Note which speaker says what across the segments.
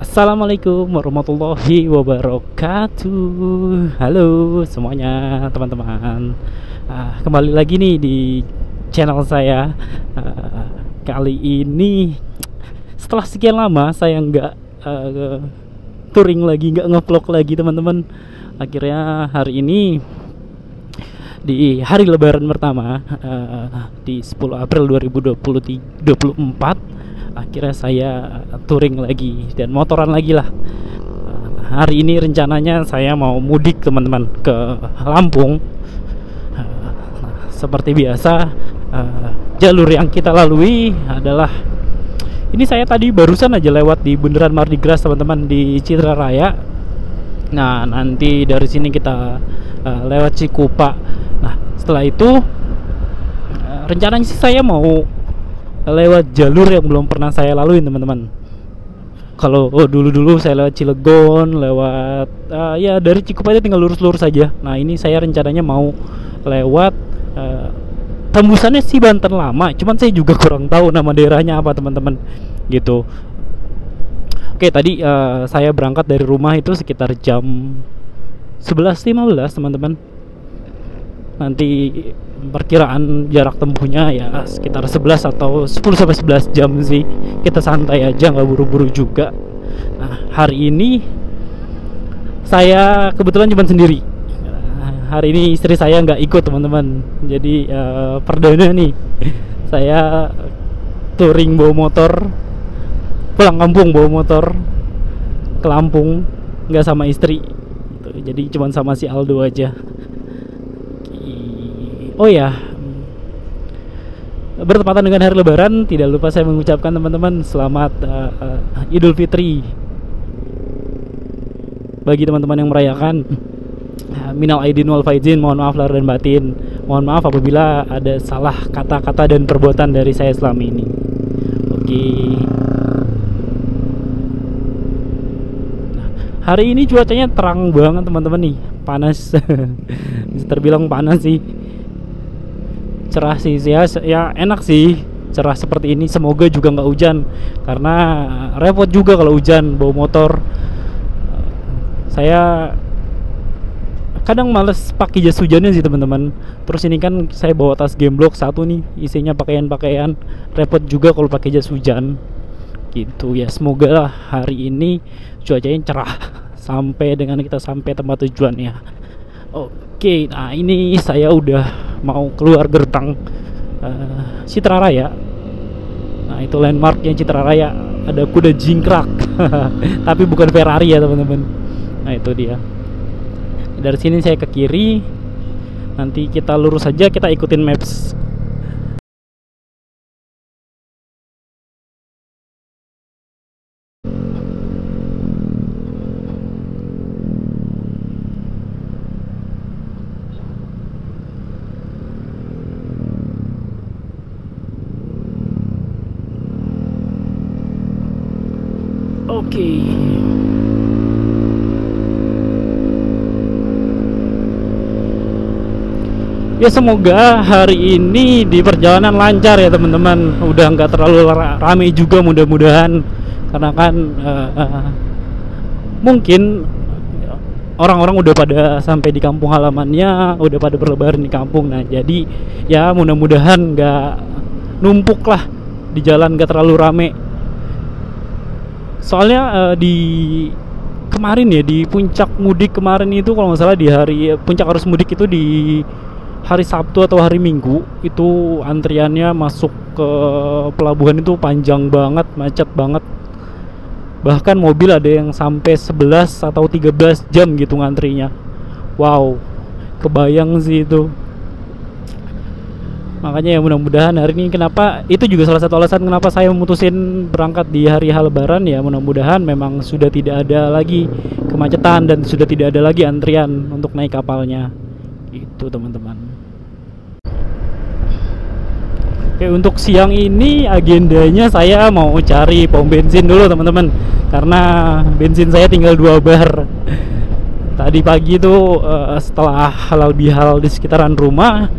Speaker 1: Assalamualaikum warahmatullahi wabarakatuh. Halo semuanya teman-teman. Kembali lagi nih di channel saya. Kali ini setelah sekian lama saya nggak touring lagi, nggak ngevlog lagi teman-teman. Akhirnya hari ini di hari Lebaran pertama, di 10 April 2024, akhirnya saya touring lagi dan motoran lagi lah. Hari ini rencananya saya mau mudik teman-teman ke Lampung. Seperti biasa, jalur yang kita lalui adalah ini. Saya tadi barusan aja lewat di Bundaran Mardi Gras teman-teman, di Citra Raya. Nah, nanti dari sini kita lewat Cikupa. Nah, setelah itu rencananya sih saya mau lewat jalur yang belum pernah saya laluin teman-teman. Kalau dulu-dulu saya lewat Cilegon, lewat ya dari Cikupa aja tinggal lurus-lurus saja. Nah, ini saya rencananya mau lewat tembusannya sih Banten Lama, cuman saya juga kurang tahu nama daerahnya apa teman-teman gitu. Oke, tadi saya berangkat dari rumah itu sekitar jam 11.15 teman-teman. Nanti perkiraan jarak tempuhnya ya sekitar 11 atau 10 sampai 11 jam sih. Kita santai aja, nggak buru-buru juga. Nah, hari ini saya kebetulan cuma sendiri. Hari ini istri saya nggak ikut teman-teman. Jadi perdana nih saya touring bawa motor, pulang kampung bawa motor ke Lampung, nggak sama istri. Jadi cuma sama si Aldo aja. Oh ya, bertepatan dengan hari Lebaran, tidak lupa saya mengucapkan teman-teman selamat Idul Fitri bagi teman-teman yang merayakan. Minal aidin wal faizin, mohon maaf lahir dan batin. Mohon maaf apabila ada salah kata-kata dan perbuatan dari saya selama ini. Oke. Hari ini cuacanya terang banget teman-teman nih, panas. Bisa terbilang panas sih. Cerah sih ya, enak sih cerah seperti ini. Semoga juga nggak hujan, karena repot juga kalau hujan bawa motor. Saya kadang males pakai jas hujannya sih teman-teman. Terus ini kan saya bawa tas gemblok satu nih, isinya pakaian-pakaian, repot juga kalau pakai jas hujan gitu ya. Semoga lah hari ini cuacanya cerah sampai dengan kita sampai tempat tujuannya. Oke, nah ini saya udah mau keluar gerbang Citra Raya. Nah, itu landmarknya Citra Raya, ada kuda jingkrak. Tapi bukan Ferrari ya teman-teman. Nah, itu dia. Dari sini saya ke kiri. Nanti kita lurus saja, kita ikutin maps. Oke. Ya, semoga hari ini di perjalanan lancar ya teman-teman. Udah nggak terlalu rame juga mudah-mudahan, karena kan mungkin orang-orang udah pada sampai di kampung halamannya, udah pada berlebaran di kampung. Nah, jadi ya mudah-mudahan nggak numpuk lah di jalan, nggak terlalu rame. Soalnya di kemarin ya, di puncak mudik kemarin itu, kalau nggak salah di hari puncak arus mudik itu di hari Sabtu atau hari Minggu, itu antriannya masuk ke pelabuhan itu panjang banget, macet banget. Bahkan mobil ada yang sampai 11 atau 13 jam gitu ngantrinya. Wow, kebayang sih itu. Makanya ya mudah-mudahan hari ini, kenapa itu juga salah satu alasan kenapa saya memutusin berangkat di hari Lebaran ya. Mudah-mudahan memang sudah tidak ada lagi kemacetan dan sudah tidak ada lagi antrian untuk naik kapalnya. Itu teman-teman. Oke, untuk siang ini agendanya saya mau cari pom bensin dulu teman-teman, karena bensin saya tinggal 2 bar. Tadi pagi tuh setelah halal bihalal di sekitaran rumah,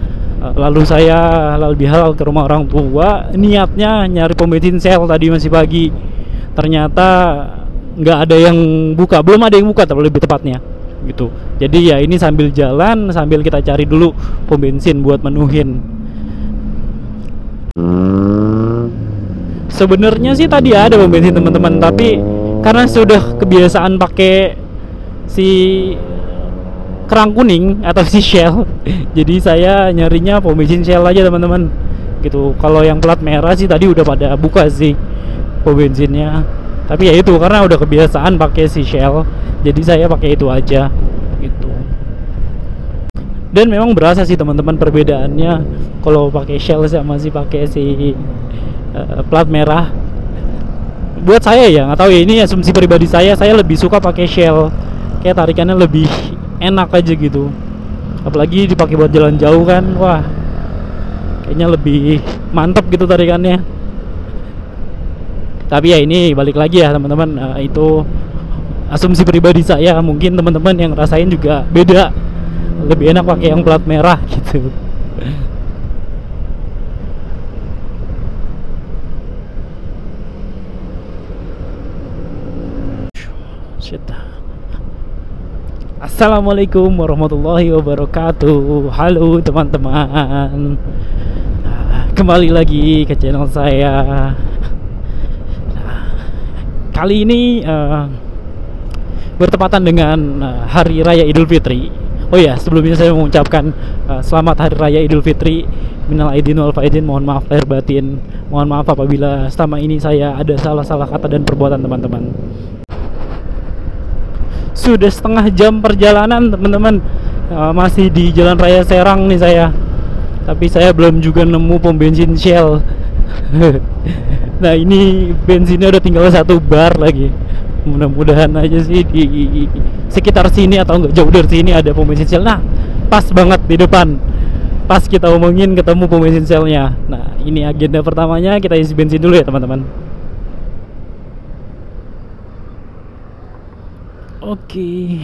Speaker 1: lalu saya halal bihalal ke rumah orang tua. Niatnya nyari pom bensin Shell tadi masih pagi. Ternyata nggak ada yang buka, belum ada yang buka lebih tepatnya gitu. Jadi ya ini sambil jalan sambil kita cari dulu pom bensin buat menuhin. Sebenarnya sih tadi ada pom bensin teman-teman, tapi karena sudah kebiasaan pakai si kerang kuning atau si Shell jadi saya nyarinya pom bensin Shell aja teman-teman gitu. Kalau yang plat merah sih tadi udah pada buka sih pom bensinnya, tapi ya itu karena udah kebiasaan pakai si Shell jadi saya pakai itu aja gitu. Dan memang berasa sih teman-teman perbedaannya kalau pakai Shell sama si pakai si plat merah. Buat saya ya nggak tahu ya, ini asumsi pribadi saya lebih suka pakai Shell, kayak tarikannya lebih enak aja gitu, apalagi dipakai buat jalan jauh kan, wah kayaknya lebih mantep gitu tarikannya. Tapi ya ini balik lagi ya teman-teman, itu asumsi pribadi saya, mungkin teman-teman yang rasain juga beda, lebih enak pakai yang plat merah gitu. Assalamualaikum warahmatullahi wabarakatuh. Halo teman-teman, kembali lagi ke channel saya. Kali ini bertepatan dengan Hari Raya Idul Fitri. Oh ya, sebelumnya saya mengucapkan selamat Hari Raya Idul Fitri. Minal aidin wal faizin, mohon maaf lahir batin. Mohon maaf apabila selama ini saya ada salah-salah kata dan perbuatan teman-teman. Sudah setengah jam perjalanan teman-teman, masih di Jalan Raya Serang nih saya, tapi saya belum juga nemu pom bensin Shell. Nah ini bensinnya udah tinggal 1 bar lagi. Mudah-mudahan aja sih di sekitar sini atau enggak jauh dari sini ada pom bensin Shell. Nah pas banget di depan, pas kita omongin ketemu pom bensin Shellnya. Nah ini agenda pertamanya, kita isi bensin dulu ya teman-teman. Oke.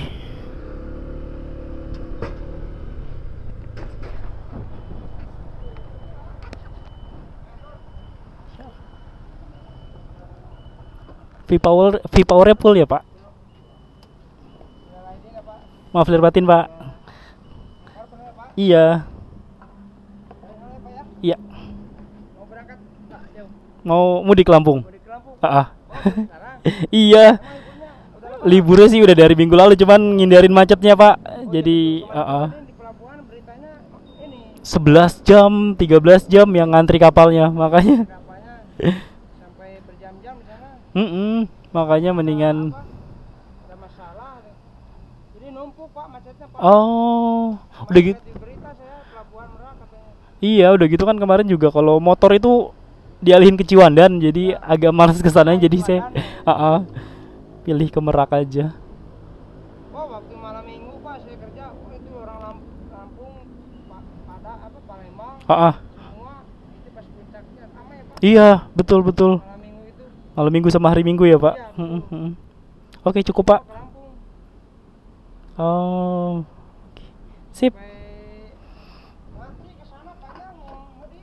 Speaker 1: V-Power full ya Pak? Maaf lahir batin Pak. Iya. Iya. Mau mudik Lampung? Iya. Liburnya sih udah dari minggu lalu, cuman ngindarin macetnya Pak. Jadi 11 jam, 13 jam yang ngantri kapalnya, makanya
Speaker 2: sampai berjam-jam di sana.
Speaker 1: Makanya mendingan
Speaker 2: Ada masalah. Jadi numpuk Pak macetnya Pak.
Speaker 1: Oh, udah gitu.
Speaker 2: Di berita saya Pelabuhan Merak katanya.
Speaker 1: Iya, udah gitu kan kemarin juga kalau motor itu dialihin ke Ciwandan, jadi agak malas kesana, jadi saya pilih ke Merak aja.
Speaker 2: Oh, waktu malam minggu Pak saya kerja, itu orang Lampung pada Palembang. Semua itu pas puncaknya ramai Pak.
Speaker 1: Iya, betul.
Speaker 2: Malam minggu itu.
Speaker 1: Malam minggu sama hari Minggu ya Pak.
Speaker 2: Iya,
Speaker 1: Oke, cukup Pak.
Speaker 2: ke Lampung.
Speaker 1: Oh, sip.
Speaker 2: Nanti ke sana panjang mau mudik.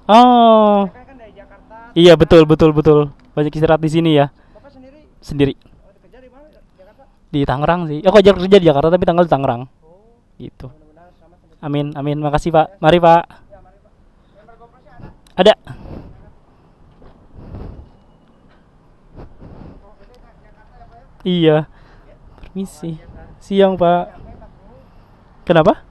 Speaker 1: Oh,
Speaker 2: Kan dari Jakarta.
Speaker 1: iya betul. Banyak istirahat di sini ya.
Speaker 2: Bapak
Speaker 1: Sendiri.
Speaker 2: Kerja di mana? Jakarta.
Speaker 1: Di Tangerang sih. Aku aja kerja di Jakarta tapi tanggal di Tangerang.
Speaker 2: Oh,
Speaker 1: Gitu.
Speaker 2: mudah-mudahan selamat sampai.
Speaker 1: Amin. Makasih Pak. Mari Pak.
Speaker 2: Ya, mari Pak. Member GoPro-nya ada?
Speaker 1: Ada. Iya. Permisi. Siang Pak. Kenapa?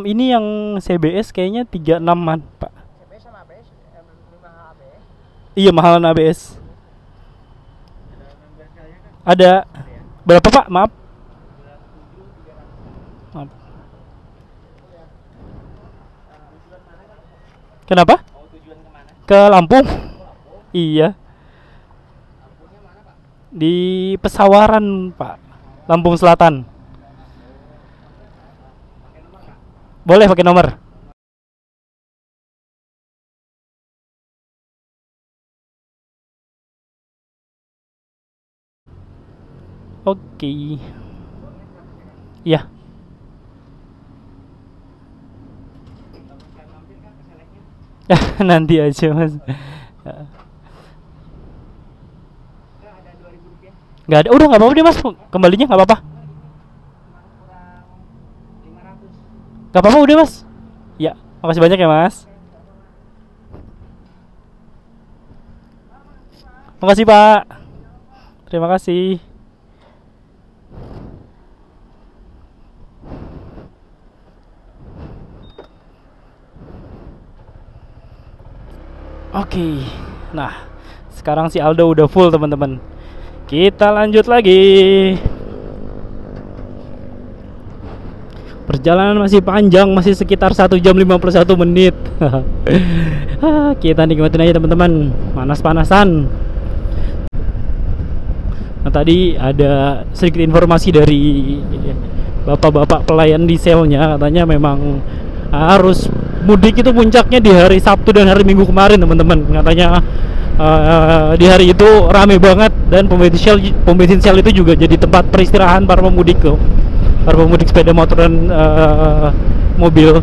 Speaker 1: Ini yang CBS kayaknya 36-an Pak.
Speaker 2: CBS sama ABS, 5 ABS.
Speaker 1: Iya, mahalan ABS. Ada. Berapa Pak? Maaf. Kenapa? Ke Lampung. Iya. Di Pesawaran Pak, Lampung Selatan. Boleh pakai nomor. Oke. Iya. Nanti aja Mas. Nggak ada. Udah nggak apa-apa deh mas, kembalinya nggak apa-apa. Nggak apa-apa udah mas. Ya, makasih banyak ya mas. Makasih pak. Terima kasih. Oke. Nah, sekarang si Aldo udah full teman-teman. Kita lanjut lagi. Perjalanan masih panjang, masih sekitar 1 jam 51 menit. Kita nikmatin aja teman-teman, panas-panasan. Nah, tadi ada sedikit informasi dari bapak-bapak pelayan di selnya, katanya memang harus mudik itu puncaknya di hari Sabtu dan hari Minggu kemarin teman-teman. Katanya di hari itu rame banget dan pom bensin Shell itu juga jadi tempat peristirahan para pemudik tuh, para pemudik sepeda motor dan mobil.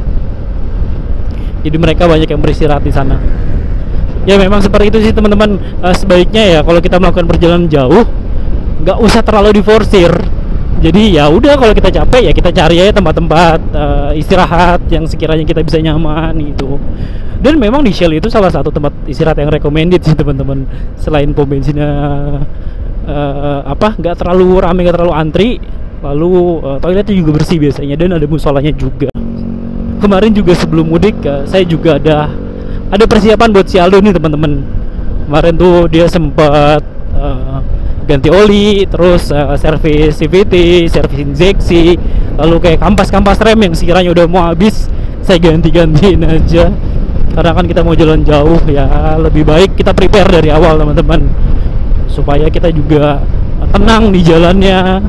Speaker 1: Jadi mereka banyak yang beristirahat di sana. Ya memang seperti itu sih teman-teman. Sebaiknya ya kalau kita melakukan perjalanan jauh nggak usah terlalu diforsir. Jadi ya udah, kalau kita capek ya kita cari aja tempat-tempat istirahat yang sekiranya kita bisa nyaman gitu. Dan memang di Shell itu salah satu tempat istirahat yang recommended sih teman-teman. Selain pom bensinnya nggak terlalu ramai, nggak terlalu antri, lalu toiletnya juga bersih biasanya dan ada musolanya juga. Kemarin juga sebelum mudik saya juga ada persiapan buat si Aldo nih teman-teman. Kemarin tuh dia sempat ganti oli, terus servis CVT, servis injeksi, lalu kayak kampas rem yang sekiranya udah mau habis saya gantiin aja, karena kan kita mau jalan jauh ya, lebih baik kita prepare dari awal teman-teman, supaya kita juga tenang di jalannya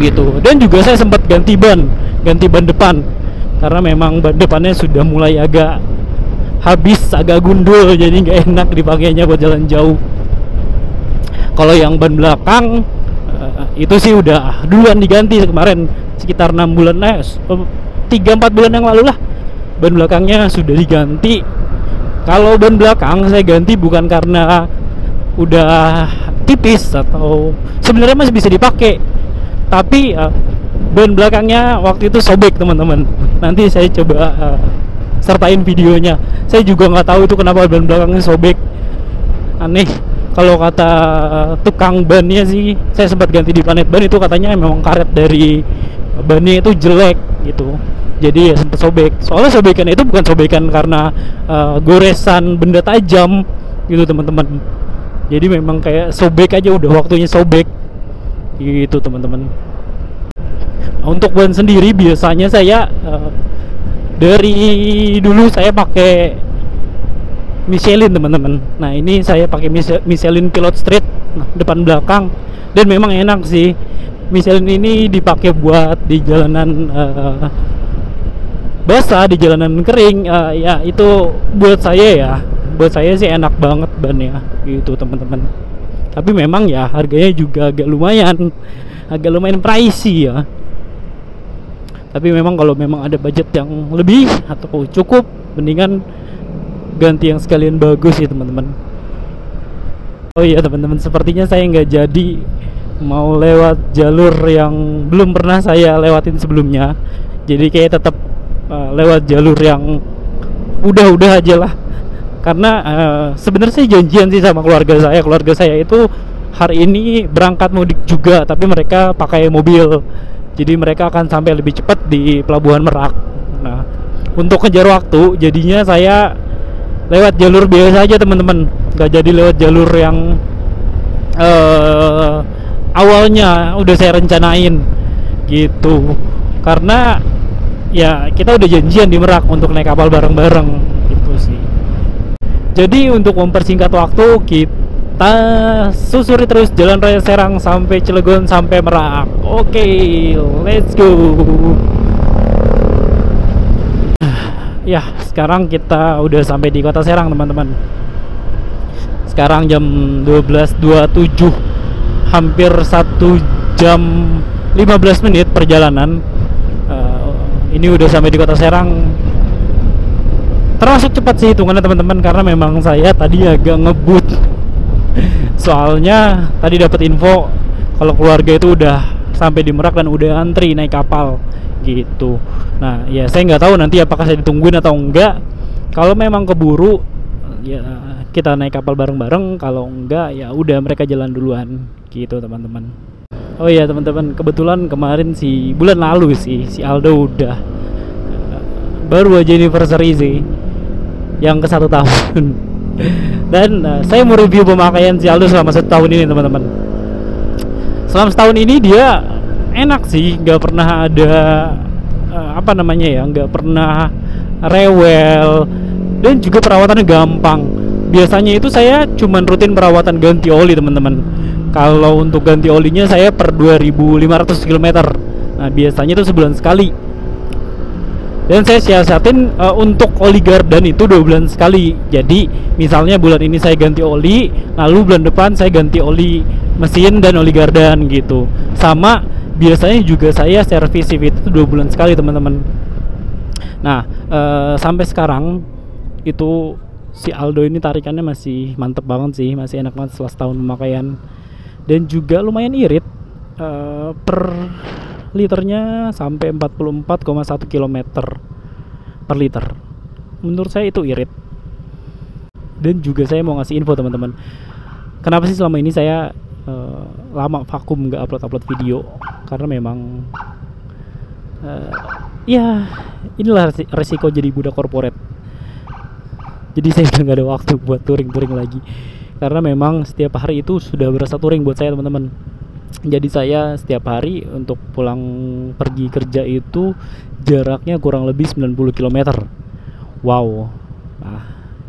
Speaker 1: gitu. Dan juga saya sempat ganti ban depan, karena memang ban depannya sudah mulai agak habis, agak gundul, jadi nggak enak dipakainya buat jalan jauh. Kalau yang ban belakang itu sih udah duluan diganti kemarin, sekitar 6 bulan 3-4 bulan yang lalu lah, ban belakangnya sudah diganti. Kalau ban belakang saya ganti bukan karena udah tipis atau sebenarnya masih bisa dipakai, tapi ban belakangnya waktu itu sobek teman-teman. Nanti saya coba sertain videonya. Saya juga nggak tahu itu kenapa ban belakangnya sobek, aneh. Kalau kata tukang bannya sih, saya sempat ganti di Planet Ban, itu katanya memang karet dari bannya itu jelek gitu, jadi ya sempat sobek. Soalnya sobekan itu bukan sobekan karena goresan benda tajam gitu teman-teman, jadi memang kayak sobek aja, udah waktunya sobek gitu teman-teman. Untuk ban sendiri biasanya saya dari dulu saya pakai Michelin teman-teman. Nah ini saya pakai Michelin Pilot Street, depan belakang, dan memang enak sih. Michelin ini dipakai buat di jalanan basah, di jalanan kering, ya itu buat saya sih enak banget bannya gitu teman-teman. Tapi memang ya harganya juga agak lumayan pricey ya. Tapi memang kalau memang ada budget yang lebih atau cukup, mendingan ganti yang sekalian bagus ya teman-teman. Oh iya teman-teman, sepertinya saya nggak jadi mau lewat jalur yang belum pernah saya lewatin sebelumnya. Jadi kayak tetap lewat jalur yang udah aja lah. Karena sebenarnya saya janjian sih sama keluarga saya. Keluarga saya itu hari ini berangkat mudik juga, tapi mereka pakai mobil. Jadi mereka akan sampai lebih cepat di Pelabuhan Merak. Nah, untuk kejar waktu, jadinya saya lewat jalur biasa aja teman-teman, nggak jadi lewat jalur yang awalnya udah saya rencanain gitu. Karena ya kita udah janjian di Merak untuk naik kapal bareng-bareng gitu sih. Jadi untuk mempersingkat waktu, kita susuri terus Jalan Raya Serang sampai Cilegon sampai Merak. Oke, let's go. Ya, sekarang kita udah sampai di Kota Serang teman-teman. Sekarang jam 12.27, hampir 1 jam 15 menit perjalanan. Ini udah sampai di Kota Serang. Termasuk cepat sih hitungannya teman-teman, karena memang saya tadi agak ngebut Soalnya tadi dapat info kalau keluarga itu udah sampai di Merak dan udah antri naik kapal gitu. Nah ya saya nggak tahu nanti apakah saya ditungguin atau enggak. Kalau memang keburu ya kita naik kapal bareng-bareng, kalau enggak ya udah mereka jalan duluan gitu teman-teman. Oh iya teman-teman, kebetulan kemarin bulan lalu si Aldo udah baru aja anniversary sih, yang ke 1 tahun. Dan saya mau review pemakaian si Aldo selama 1 tahun ini teman-teman. Selama setahun ini dia enak sih, nggak pernah ada apa namanya ya, nggak pernah rewel, dan juga perawatannya gampang. Biasanya itu saya cuman rutin perawatan ganti oli teman-teman. Kalau untuk ganti olinya saya per 2.500 km. Nah biasanya itu sebulan sekali. Dan saya siasatin untuk oli gardan itu 2 bulan sekali. Jadi misalnya bulan ini saya ganti oli, lalu bulan depan saya ganti oli mesin dan oli gardan gitu. Sama biasanya juga saya servis itu 2 bulan sekali teman-teman. Nah sampai sekarang itu si Aldo ini tarikannya masih mantep banget sih, masih enak banget setelah setahun pemakaian. Dan juga lumayan irit, per liternya sampai 44,1 km per liter. Menurut saya itu irit. Dan juga saya mau ngasih info teman-teman, kenapa sih selama ini saya lama vakum nggak upload video, karena memang ya inilah resiko jadi budak korporat. Jadi saya udah nggak ada waktu buat touring lagi, karena memang setiap hari itu sudah berasa touring buat saya teman-teman. Jadi saya setiap hari untuk pulang pergi kerja itu jaraknya kurang lebih 90 km. Wow. Nah,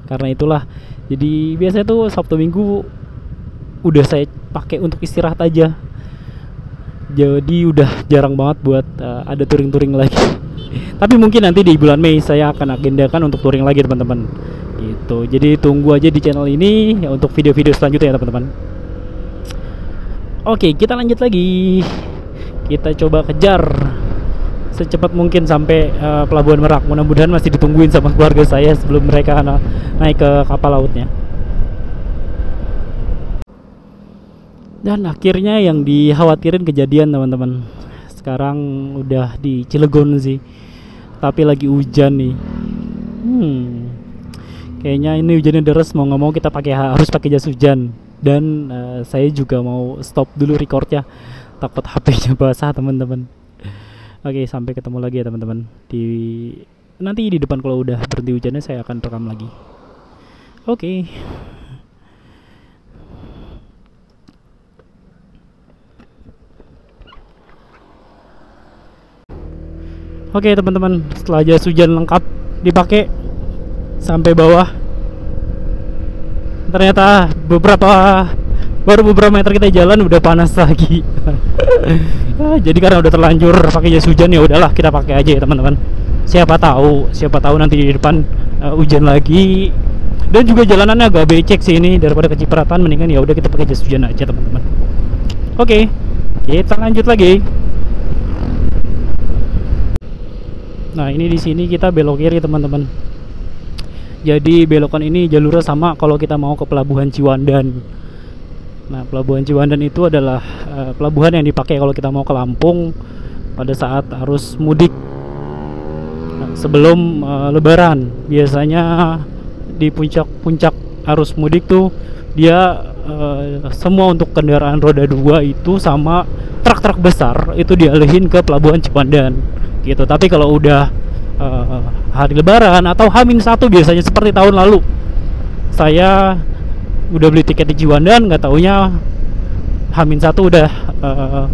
Speaker 1: karena itulah jadi biasanya tuh Sabtu Minggu udah saya pakai untuk istirahat aja. Jadi udah jarang banget buat ada touring lagi. Tapi mungkin nanti di bulan Mei saya akan agendakan untuk touring lagi teman-teman. Gitu. Jadi tunggu aja di channel ini ya untuk video-video selanjutnya ya teman-teman. Oke, kita lanjut lagi. Kita coba kejar secepat mungkin sampai Pelabuhan Merak. Mudah-mudahan masih ditungguin sama keluarga saya sebelum mereka naik ke kapal lautnya. Dan akhirnya yang dikhawatirin kejadian teman-teman. Sekarang udah di Cilegon sih, tapi lagi hujan nih. Kayaknya ini hujannya deras, mau nggak mau kita harus pakai jas hujan. Dan saya juga mau stop dulu recordnya, takut HP-nya basah teman-teman. Oke, sampai ketemu lagi ya teman-teman. Nanti di depan kalau udah berhenti hujannya saya akan rekam lagi. Oke. Oke teman-teman, setelah jas hujan lengkap dipakai sampai bawah, ternyata baru beberapa meter kita jalan udah panas lagi. Ya, jadi karena udah terlanjur pakai jas hujan ya udahlah kita pakai aja ya teman-teman. Siapa tahu nanti di depan hujan lagi. Dan juga jalanannya agak becek sih ini, daripada kecipratan mendingan ya udah kita pakai jas hujan aja teman-teman. Oke, kita lanjut lagi. Nah ini di sini kita belok kiri teman-teman. Jadi belokan ini jalurnya sama kalau kita mau ke Pelabuhan Ciwandan. Nah Pelabuhan Ciwandan itu adalah pelabuhan yang dipakai kalau kita mau ke Lampung pada saat arus mudik. Nah, sebelum Lebaran biasanya di puncak arus mudik tuh dia semua untuk kendaraan roda 2 itu sama truk-truk besar itu dialihin ke Pelabuhan Ciwandan gitu. Tapi kalau udah hari Lebaran atau H-1 biasanya seperti tahun lalu, saya udah beli tiket di Ciwandan, nggak taunya H-1 udah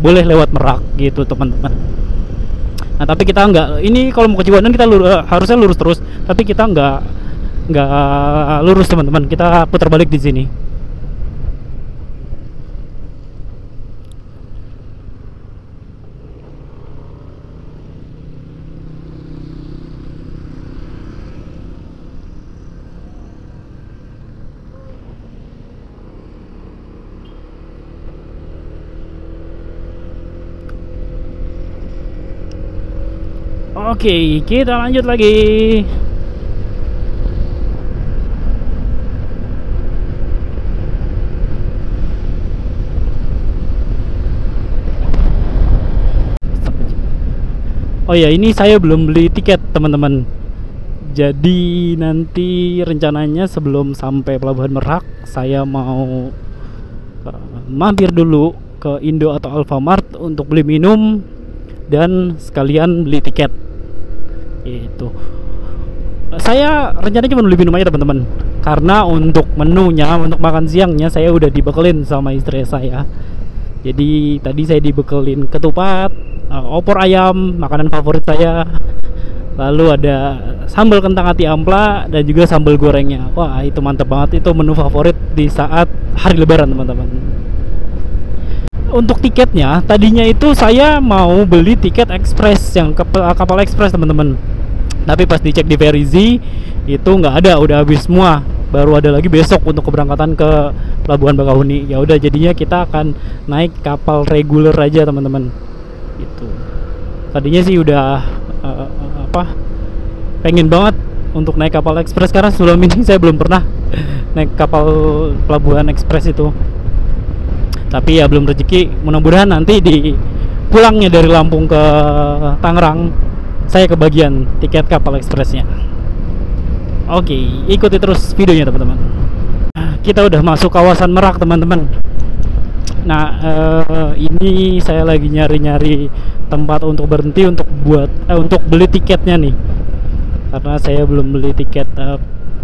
Speaker 1: boleh lewat Merak gitu teman-teman. Nah tapi kita nggak, ini kalau mau ke Ciwandan kita harusnya lurus terus, tapi kita nggak lurus teman-teman, kita putar balik di sini. Oke, kita lanjut lagi. Oh ya, ini saya belum beli tiket teman-teman. Jadi nanti rencananya sebelum sampai Pelabuhan Merak saya mau mampir dulu ke Indo atau Alfamart untuk beli minum dan sekalian beli tiket. Itu. Saya rencananya cuma beli minum aja teman-teman. Karena untuk menunya, untuk makan siangnya saya udah dibekelin sama istri saya. Jadi tadi saya dibekelin ketupat, opor ayam, makanan favorit saya. Lalu ada sambal kentang ati ampla dan juga sambal gorengnya. Wah, itu mantap banget. Itu menu favorit di saat hari lebaran teman-teman. Untuk tiketnya, tadinya itu saya mau beli tiket ekspres, yang kapal ekspres teman-teman. Tapi pas dicek di Verizi itu nggak ada, udah habis semua. Baru ada lagi besok untuk keberangkatan ke Pelabuhan Bakahuni. Ya udah, jadinya kita akan naik kapal reguler aja teman-teman. Itu. Tadinya sih udah pengen banget untuk naik kapal ekspres, karena sebelum ini saya belum pernah naik kapal pelabuhan ekspres itu. Tapi ya belum rezeki. Mudah-mudahan nanti di pulangnya dari Lampung ke Tangerang saya kebagian tiket kapal ekspresnya. Oke, ikuti terus videonya teman-teman. Kita udah masuk kawasan Merak teman-teman. Nah, ini saya lagi nyari-nyari tempat untuk berhenti untuk untuk beli tiketnya nih. Karena saya belum beli tiket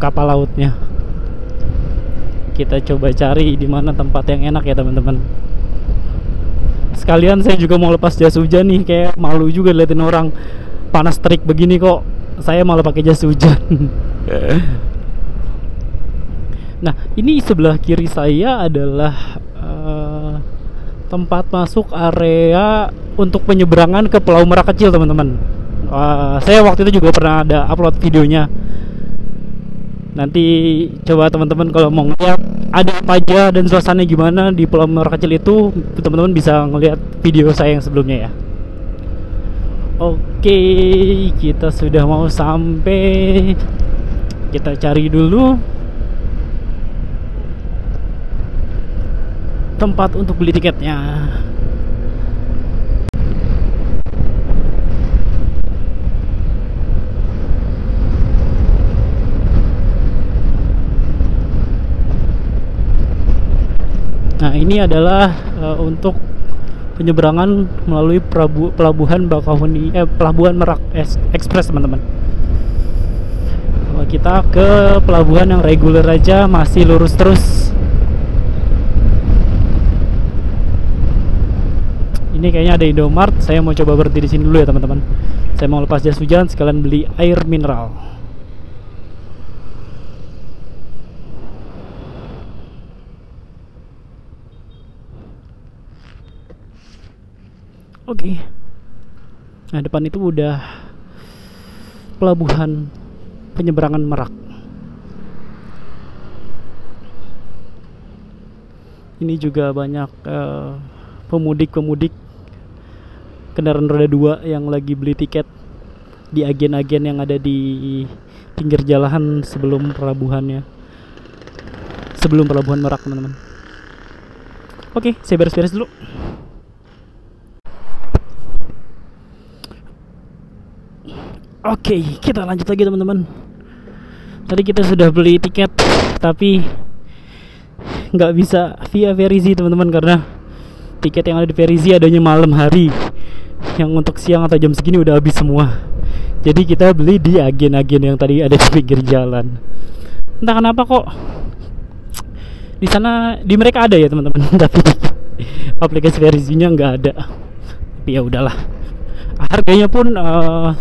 Speaker 1: kapal lautnya. Kita coba cari di mana tempat yang enak ya teman-teman. Sekalian saya juga mau lepas jas hujan nih, kayak malu juga liatin orang panas terik begini kok saya malah pakai jas hujan. Nah, ini sebelah kiri saya adalah tempat masuk area untuk penyeberangan ke Pulau Merak kecil teman-teman. Saya waktu itu juga pernah ada upload videonya. Nanti coba teman-teman kalau mau ngeliat ada apa aja dan suasananya gimana di Pulau Merak kecil itu, teman-teman bisa ngeliat video saya yang sebelumnya ya. Oke, kita sudah mau sampai. Kita cari dulu tempat untuk beli tiketnya. Nah, ini adalah untuk penyeberangan melalui Pelabuhan Bakahuni, Pelabuhan Merak Express teman-teman. Kalau kita ke pelabuhan yang reguler aja masih lurus terus. Ini kayaknya ada Indomart. Saya mau coba berhenti di sini dulu ya teman-teman. Saya mau lepas jas hujan sekalian beli air mineral. Oke. Nah, depan itu udah pelabuhan penyeberangan Merak. Ini juga banyak pemudik-pemudik kendaraan roda 2 yang lagi beli tiket di agen-agen yang ada di pinggir jalan sebelum pelabuhannya, sebelum Pelabuhan Merak teman-teman. Oke, saya beres-beres dulu. Oke, kita lanjut lagi teman-teman. Tadi kita sudah beli tiket tapi nggak bisa via Verizi teman-teman, karena tiket yang ada di Verizi adanya malam hari, yang untuk siang atau jam segini udah habis semua. Jadi kita beli di agen-agen yang tadi ada di pinggir jalan. Entah kenapa kok di sana, di mereka ada ya teman-teman, tapi aplikasi Verizinya nggak ada. Tapi ya udahlah. Harganya pun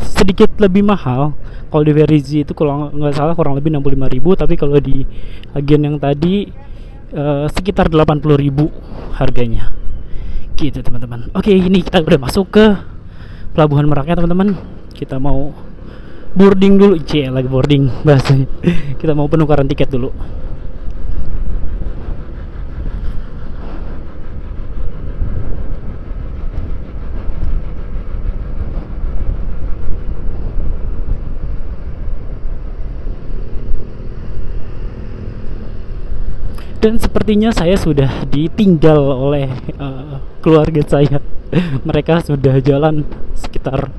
Speaker 1: sedikit lebih mahal. Kalau di Verizi itu kalau nggak salah kurang lebih 65.000, tapi kalau di agen yang tadi sekitar 80.000 harganya. Gitu teman-teman. Oke, ini kita udah masuk ke Pelabuhan Meraknya teman-teman. Kita mau boarding dulu. Lagi boarding bahasanya. Kita mau penukaran tiket dulu. Dan sepertinya saya sudah ditinggal oleh keluarga saya. Mereka sudah jalan sekitar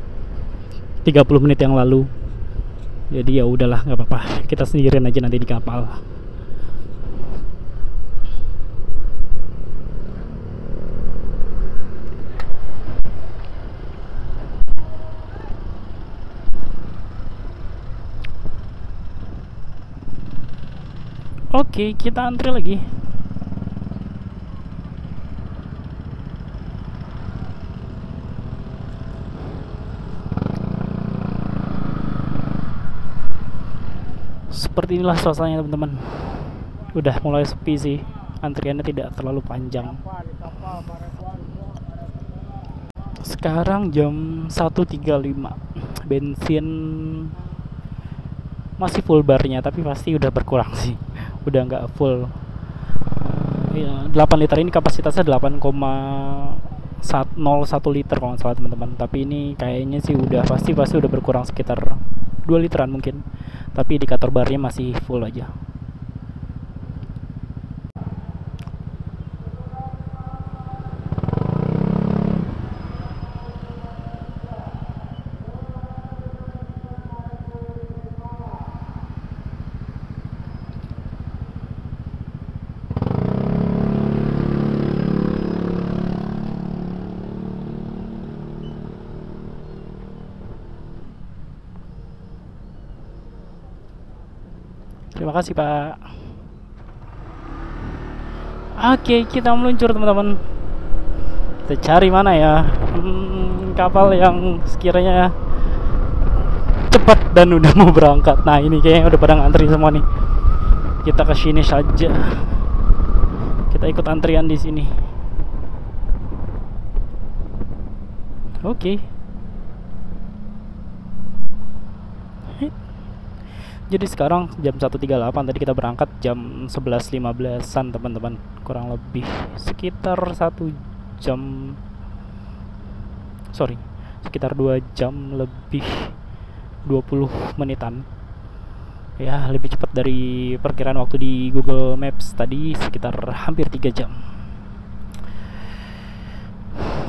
Speaker 1: 30 menit yang lalu. Jadi ya udahlah, nggak apa-apa, kita sendirian aja nanti di kapal. Oke, kita antri lagi. Seperti inilah suasananya teman-teman. Udah mulai sepi sih, antriannya tidak terlalu panjang. Sekarang jam 1.35. Bensin masih full barnya, tapi pasti udah berkurang sih. Udah nggak full. Ya, 8 liter ini kapasitasnya 8,01 liter kalau nggak salah teman-teman. Tapi ini kayaknya sih udah pasti udah berkurang sekitar 2 literan mungkin. Tapi indikator barnya masih full aja. Terima kasih Pak. Oke, kita meluncur teman-teman. Kita cari mana ya kapal yang sekiranya cepat dan udah mau berangkat. Nah ini kayaknya udah pada ngantri semua nih. Kita ke sini saja. Kita ikut antrian di sini. Oke. Jadi sekarang jam 1.38, tadi kita berangkat jam 11.15an teman-teman. Kurang lebih sekitar 1 jam, sekitar 2 jam lebih 20 menitan. Ya lebih cepat dari perkiraan waktu di Google Maps tadi, sekitar hampir 3 jam.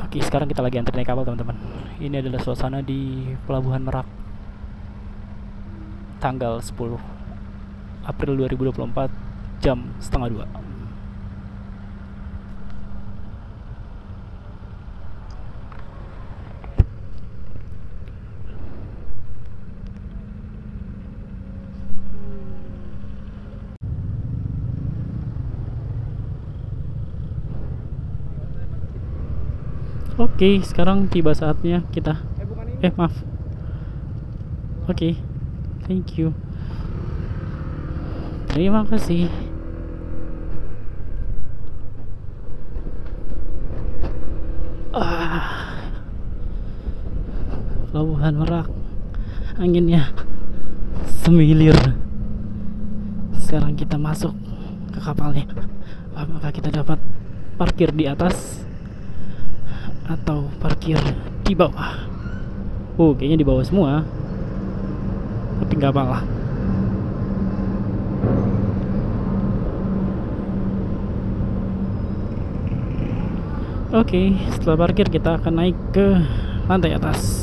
Speaker 1: Oke, sekarang kita lagi antri naik kapal teman-teman. Ini adalah suasana di Pelabuhan Merak tanggal 10 April 2024 jam 1:30. Oke, sekarang tiba saatnya kita maaf. Oke. Thank you. Terima kasih. Pelabuhan Merak, anginnya semilir. Sekarang kita masuk ke kapalnya. Apakah kita dapat parkir di atas atau parkir di bawah? Kayaknya di bawah semua. Tapi nggak apa-apa. Oke, setelah parkir kita akan naik ke lantai atas.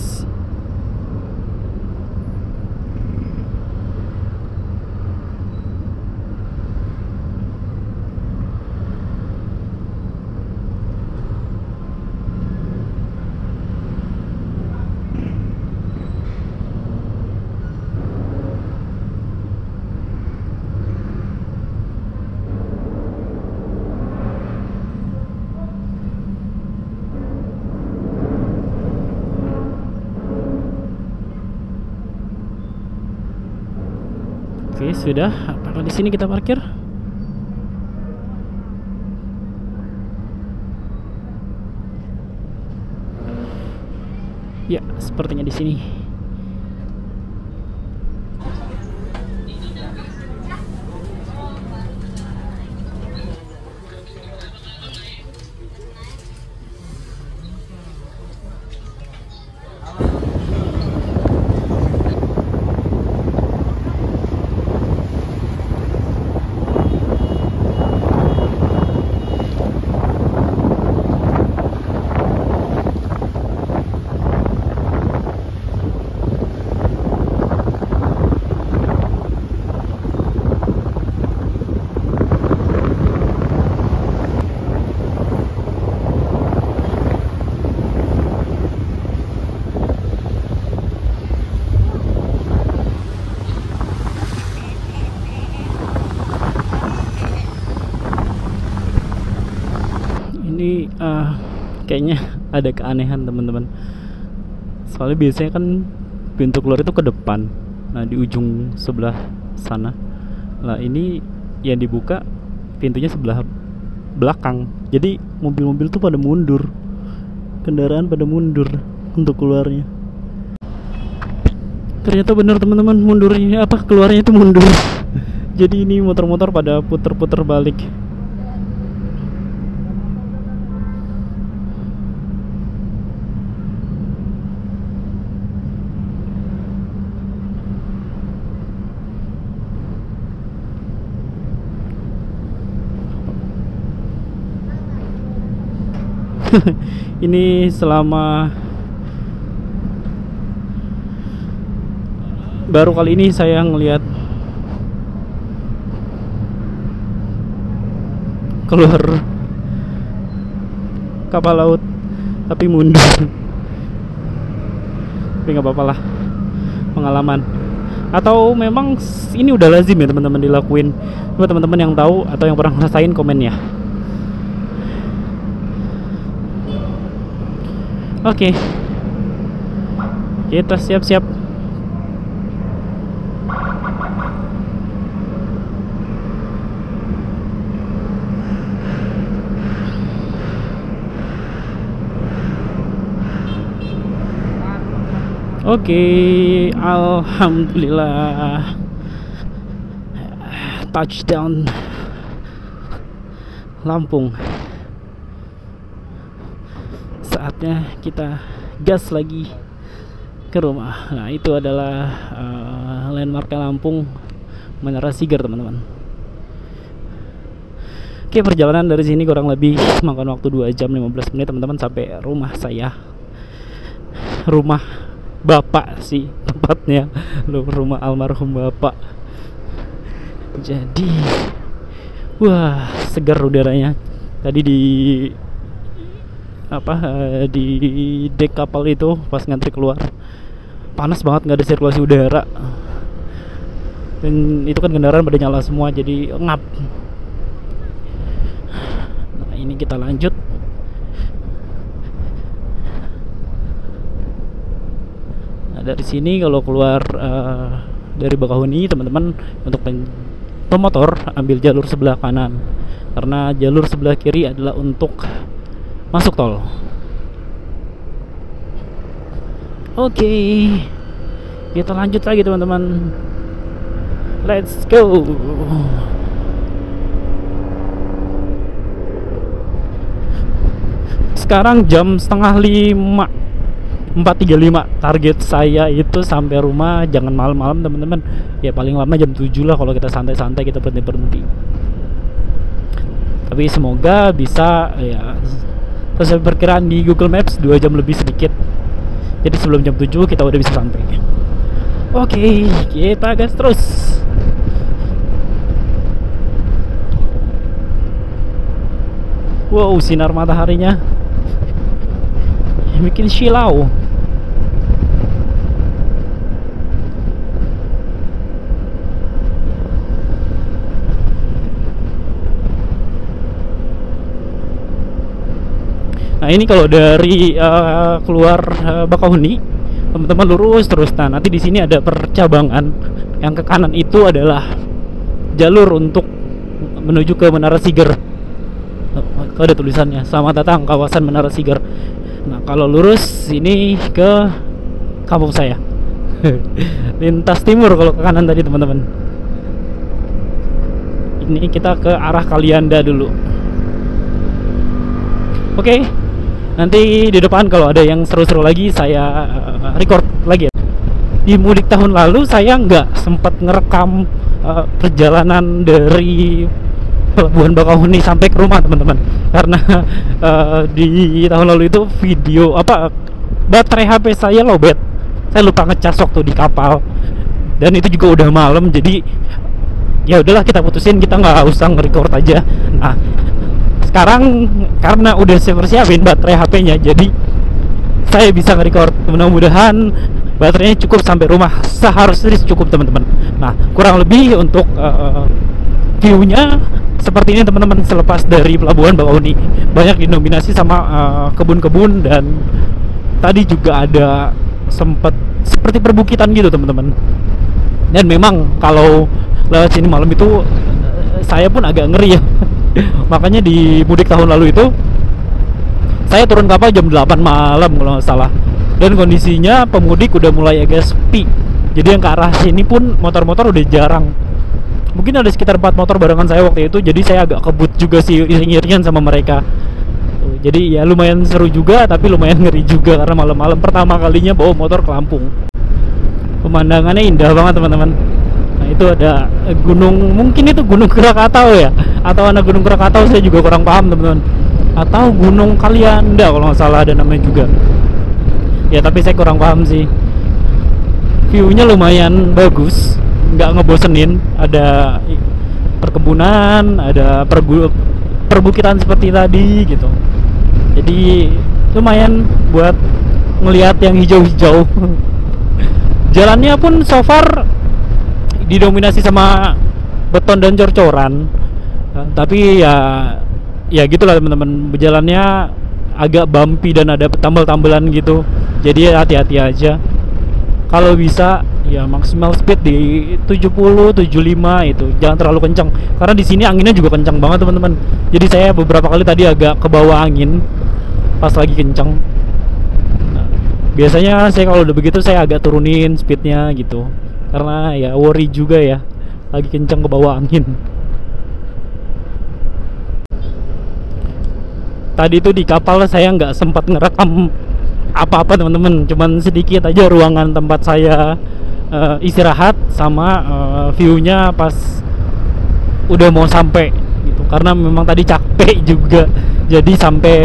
Speaker 1: Oke, sudah. Apakah di sini kita parkir? Ya, sepertinya di sini. Ini kayaknya ada keanehan teman-teman. Soalnya biasanya kan pintu keluar itu ke depan, nah di ujung sebelah sana. Nah ini yang dibuka pintunya sebelah belakang. Jadi mobil-mobil tuh pada mundur, kendaraan pada mundur untuk keluarnya. Ternyata benar teman-teman, mundurnya apa, keluarnya itu mundur. Jadi ini motor-motor pada puter-puter balik. Ini selama baru kali ini saya ngelihat keluar kapal laut tapi mundur. Tapi nggak apa-apa lah, pengalaman. Atau memang ini udah lazim ya teman-teman dilakuin. Coba teman-teman yang tahu atau yang pernah ngerasain komen ya. Oke, kita siap-siap. Oke, alhamdulillah touchdown Lampung. Saatnya kita gas lagi ke rumah. Nah itu adalah landmarknya Lampung, Menara Siger teman-teman. Oke, perjalanan dari sini kurang lebih makan waktu 2 jam 15 menit teman-teman sampai rumah saya. Rumah bapak sih tempatnya, rumah almarhum bapak. Jadi wah, segar udaranya. Tadi di di dek kapal itu pas ngantri keluar panas banget, nggak ada sirkulasi udara, dan itu kan kendaraan pada nyala semua jadi ngap. Nah ini kita lanjut. Nah dari sini kalau keluar dari Bakahuni teman-teman, untuk pemotor ambil jalur sebelah kanan, karena jalur sebelah kiri adalah untuk masuk tol. Oke, kita lanjut lagi teman-teman. Let's go. Sekarang jam setengah 5, 4.35. Target saya itu sampai rumah jangan malam-malam teman-teman. Ya paling lama jam 7 lah kalau kita santai-santai, kita berhenti-berhenti. Tapi semoga bisa ya, sesuai perkiraan di Google Maps 2 jam lebih sedikit. Jadi sebelum jam 7 kita udah bisa sampai. Oke, kita gas terus. Wow, sinar mataharinya bikin silau. Nah ini kalau dari keluar Bakahuni teman-teman lurus terus. Nah nanti di sini ada percabangan. Yang ke kanan itu adalah jalur untuk menuju ke Menara Siger. Ada tulisannya, selamat datang kawasan Menara Siger. Nah kalau lurus ini ke kampung saya. Lintas timur kalau ke kanan tadi teman-teman. Ini kita ke arah Kalianda dulu. Oke, nanti di depan kalau ada yang seru-seru lagi saya record lagi ya. Di mudik tahun lalu saya nggak sempat ngerekam perjalanan dari Pelabuhan Bakahuni sampai ke rumah teman-teman, karena di tahun lalu itu video baterai HP saya lowbat. Saya lupa ngecas waktu di kapal, dan itu juga udah malam. Jadi ya udahlah, kita putusin kita nggak usah nge-record aja. Nah sekarang karena udah saya persiapin baterai HP-nya, jadi saya bisa nge-record. Mudah-mudahan baterainya cukup sampai rumah. Seharusnya cukup teman-teman. Nah kurang lebih untuk view-nya seperti ini teman-teman. Selepas dari Pelabuhan Bakauni banyak didominasi sama kebun-kebun, dan tadi juga ada sempat seperti perbukitan gitu teman-teman. Dan memang kalau lewat sini malam itu saya pun agak ngeri ya. Makanya di mudik tahun lalu itu saya turun kapal jam 8 malam kalau nggak salah, dan kondisinya pemudik udah mulai agak sepi. Jadi yang ke arah sini pun motor-motor udah jarang. Mungkin ada sekitar 4 motor barengan saya waktu itu, jadi saya agak kebut juga sih iring-iringan sama mereka. Jadi ya lumayan seru juga, tapi lumayan ngeri juga karena malam-malam pertama kalinya bawa motor ke Lampung. Pemandangannya indah banget teman-teman. Nah itu ada gunung, mungkin itu Gunung Krakatau ya, atau anak Gunung Krakatau, saya juga kurang paham teman-teman. Atau Gunung Kalianda kalau nggak salah ada namanya juga. Ya tapi saya kurang paham sih. View-nya lumayan bagus, nggak ngebosenin. Ada perkebunan, ada perbukitan seperti tadi gitu. Jadi lumayan buat ngelihat yang hijau-hijau. Jalannya pun so far didominasi sama beton dan cor-coran, tapi ya gitulah teman-teman. Berjalannya agak bumpy dan ada tambal-tambalan gitu. Jadi hati-hati aja. Kalau bisa ya maksimal speed di 70, 75 itu. Jangan terlalu kencang karena di sini anginnya juga kencang banget teman-teman. Jadi saya beberapa kali tadi agak ke bawah angin pas lagi kencang. Biasanya saya kalau udah begitu saya agak turunin speednya gitu, karena ya worry juga ya, lagi kencang ke bawah angin. Tadi itu di kapal saya nggak sempat ngerekam apa-apa teman-teman, cuman sedikit aja ruangan tempat saya istirahat sama view-nya pas udah mau sampai gitu, karena memang tadi capek juga. Jadi sampai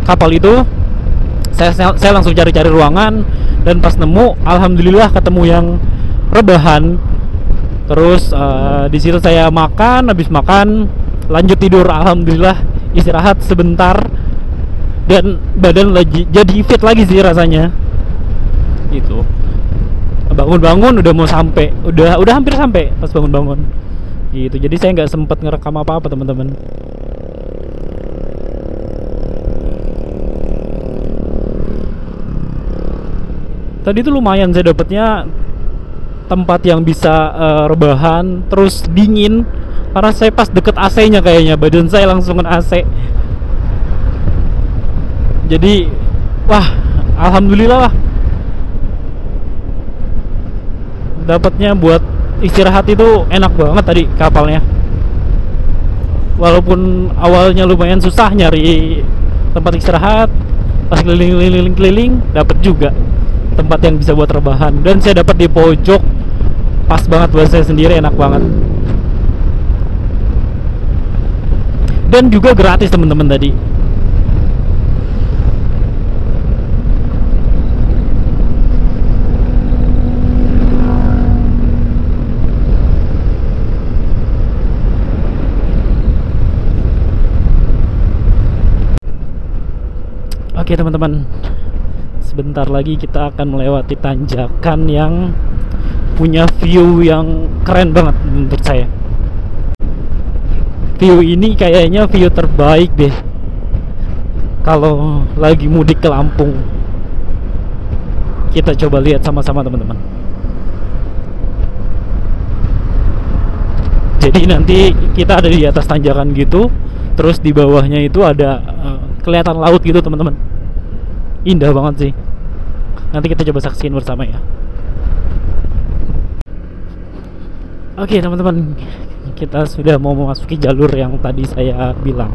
Speaker 1: kapal itu saya langsung cari-cari ruangan, dan pas nemu alhamdulillah ketemu yang rebahan. Terus di situ saya makan, habis makan lanjut tidur, alhamdulillah istirahat sebentar dan badan lagi jadi fit lagi sih rasanya gitu. Bangun-bangun udah mau sampai, udah hampir sampai pas bangun-bangun gitu. Jadi saya nggak sempet ngerekam apa-apa teman-teman. Tadi itu lumayan saya dapatnya tempat yang bisa rebahan, terus dingin karena saya pas deket AC-nya, kayaknya badan saya langsung kena AC. Jadi wah alhamdulillah lah, dapatnya buat istirahat itu enak banget tadi kapalnya. Walaupun awalnya lumayan susah nyari tempat istirahat, pas keliling dapat juga tempat yang bisa buat rebahan, dan saya dapat di pojok pas banget buat saya sendiri, enak banget. Dan juga gratis teman-teman tadi. Oke teman-teman, sebentar lagi kita akan melewati tanjakan yang punya view yang keren banget menurut saya. View ini kayaknya view terbaik deh kalau lagi mudik ke Lampung. Kita coba lihat sama-sama teman-teman. Jadi nanti kita ada di atas tanjakan gitu, terus di bawahnya itu ada kelihatan laut gitu teman-teman. Indah banget sih. Nanti kita coba saksiin bersama ya. Oke teman-teman, kita sudah mau memasuki jalur yang tadi saya bilang,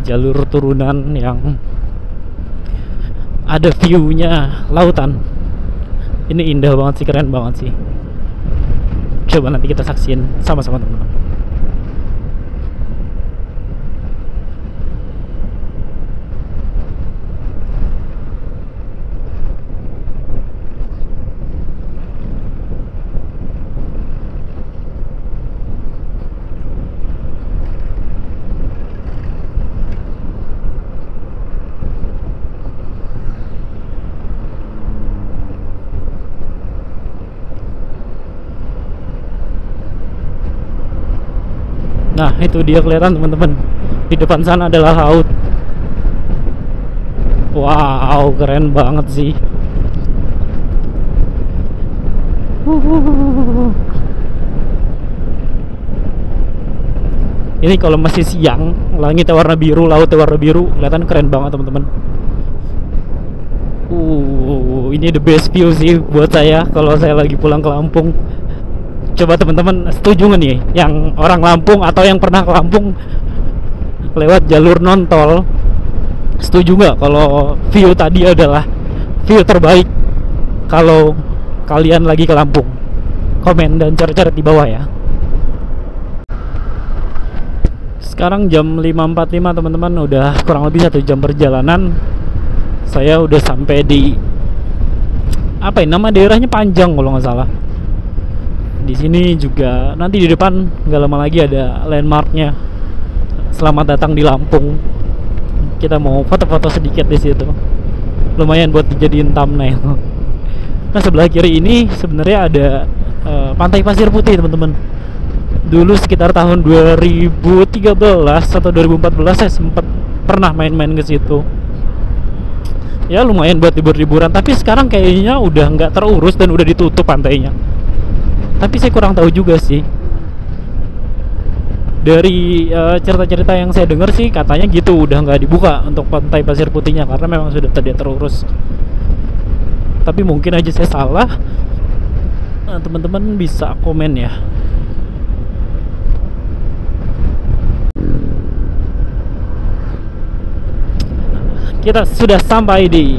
Speaker 1: jalur turunan yang ada view-nya lautan. Ini indah banget sih, keren banget sih. Coba nanti kita saksiin sama-sama teman-teman. itu dia kelihatan teman-teman. Di depan sana adalah laut. Wow, keren banget sih. Ini kalau masih siang, langitnya warna biru, lautnya warna biru, kelihatan keren banget teman-teman. Ini the best view sih buat saya kalau saya lagi pulang ke Lampung. Coba teman-teman setuju nggak nih, yang orang Lampung atau yang pernah ke Lampung lewat jalur non tol, setuju nggak kalau view tadi adalah view terbaik kalau kalian lagi ke Lampung? Komen dan coret-coret di bawah ya. Sekarang jam 5.45 teman-teman, udah kurang lebih 1 jam perjalanan. Saya udah sampai di apa ya, nama daerahnya Panjang kalau nggak salah. Di sini juga nanti di depan nggak lama lagi ada landmarknya. Selamat datang di Lampung. Kita mau foto-foto sedikit di situ. Lumayan buat dijadiin thumbnail. Nah, sebelah kiri ini sebenarnya ada Pantai Pasir Putih teman-teman. Dulu sekitar tahun 2013 atau 2014 saya sempat pernah main-main ke situ. Ya lumayan buat libur-liburan, tapi sekarang kayaknya udah nggak terurus dan udah ditutup pantainya. Tapi saya kurang tahu juga sih. Dari cerita-cerita yang saya dengar sih katanya gitu, udah nggak dibuka untuk Pantai Pasir Putihnya karena memang sudah tidak terurus. Tapi mungkin aja saya salah. Nah, teman-teman bisa komen ya. Kita sudah sampai di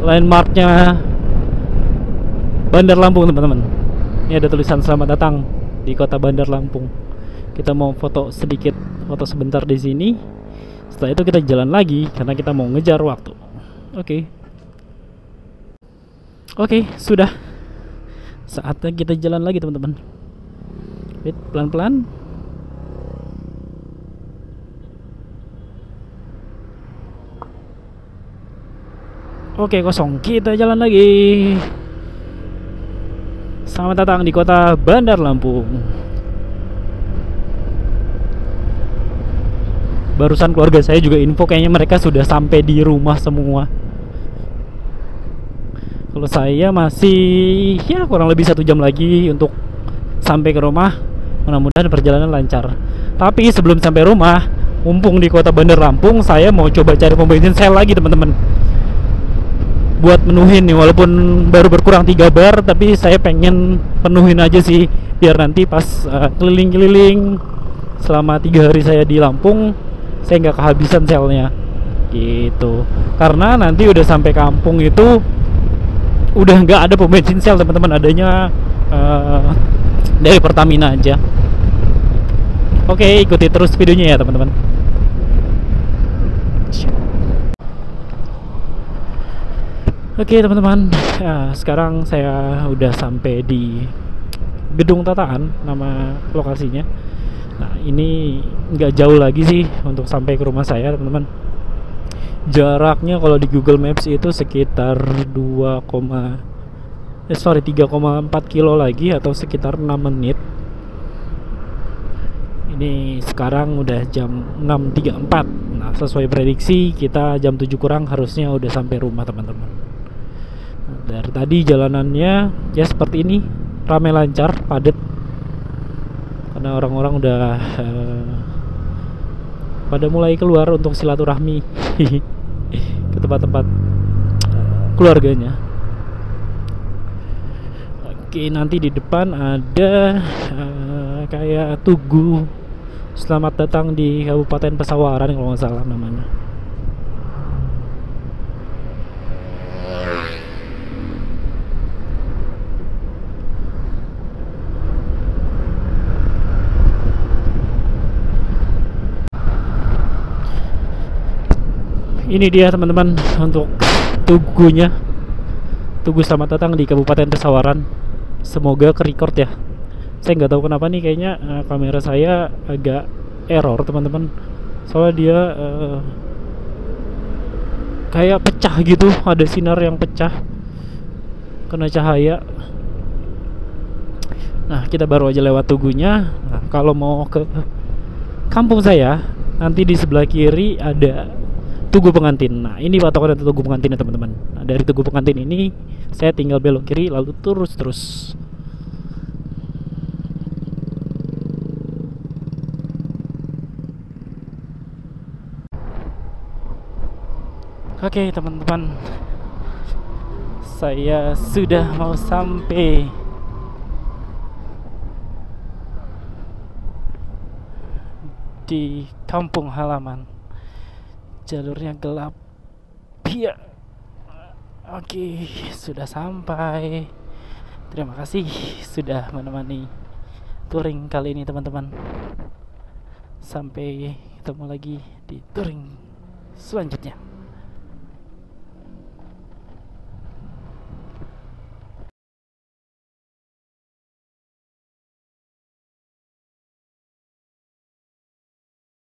Speaker 1: landmarknya Bandar Lampung teman-teman. Ini ada tulisan selamat datang di kota Bandar Lampung. Kita mau foto sedikit, foto sebentar di sini. Setelah itu kita jalan lagi karena kita mau ngejar waktu. Oke, sudah saatnya kita jalan lagi teman-teman. Pelan-pelan. Oke, kosong. Kita jalan lagi. Selamat datang di kota Bandar Lampung. Barusan keluarga saya juga info kayaknya mereka sudah sampai di rumah semua. Kalau saya masih ya kurang lebih 1 jam lagi untuk sampai ke rumah. Mudah-mudahan perjalanan lancar. Tapi sebelum sampai rumah, mumpung di kota Bandar Lampung, saya mau coba cari pom bensin sel lagi teman-teman. Buat menuhin nih, walaupun baru berkurang 3 bar, tapi saya pengen penuhin aja sih biar nanti pas keliling-keliling selama 3 hari saya di Lampung, saya nggak kehabisan selnya gitu. Karena nanti udah sampai kampung itu udah nggak ada pom bensin sel teman-teman, adanya dari Pertamina aja. Oke, ikuti terus videonya ya teman-teman. Oke teman-teman, sekarang saya udah sampai di Gedung Tataan, nama lokasinya. Nah, ini nggak jauh lagi sih untuk sampai ke rumah saya teman-teman. Jaraknya kalau di Google Maps itu sekitar 3,4 kilo lagi atau sekitar 6 menit. Ini sekarang udah jam 6.34. Nah, sesuai prediksi kita jam 7 kurang harusnya udah sampai rumah teman-teman. Dari tadi jalanannya ya seperti ini, ramai lancar, padat, karena orang-orang udah pada mulai keluar untuk silaturahmi ke tempat-tempat keluarganya. Oke, nanti di depan ada kayak tugu selamat datang di Kabupaten Pesawaran kalau nggak salah namanya. Ini dia teman-teman untuk tugunya, tugu selamat datang di Kabupaten Pesawaran. Semoga ke-record ya. Saya nggak tahu kenapa nih, kayaknya kamera saya agak error teman-teman. Soalnya dia kayak pecah gitu, ada sinar yang pecah kena cahaya. Nah, kita baru aja lewat tugunya. Nah, kalau mau ke kampung saya, nanti di sebelah kiri ada Tugu Pengantin. Nah, ini patokan Tugu Pengantin ya teman-teman. Nah, dari Tugu Pengantin ini saya tinggal belok kiri lalu terus. Oke, teman-teman. Saya sudah mau sampai di kampung halaman. Jalurnya gelap. Iya. Oke, sudah sampai. Terima kasih sudah menemani touring kali ini teman-teman. Sampai ketemu lagi di touring selanjutnya.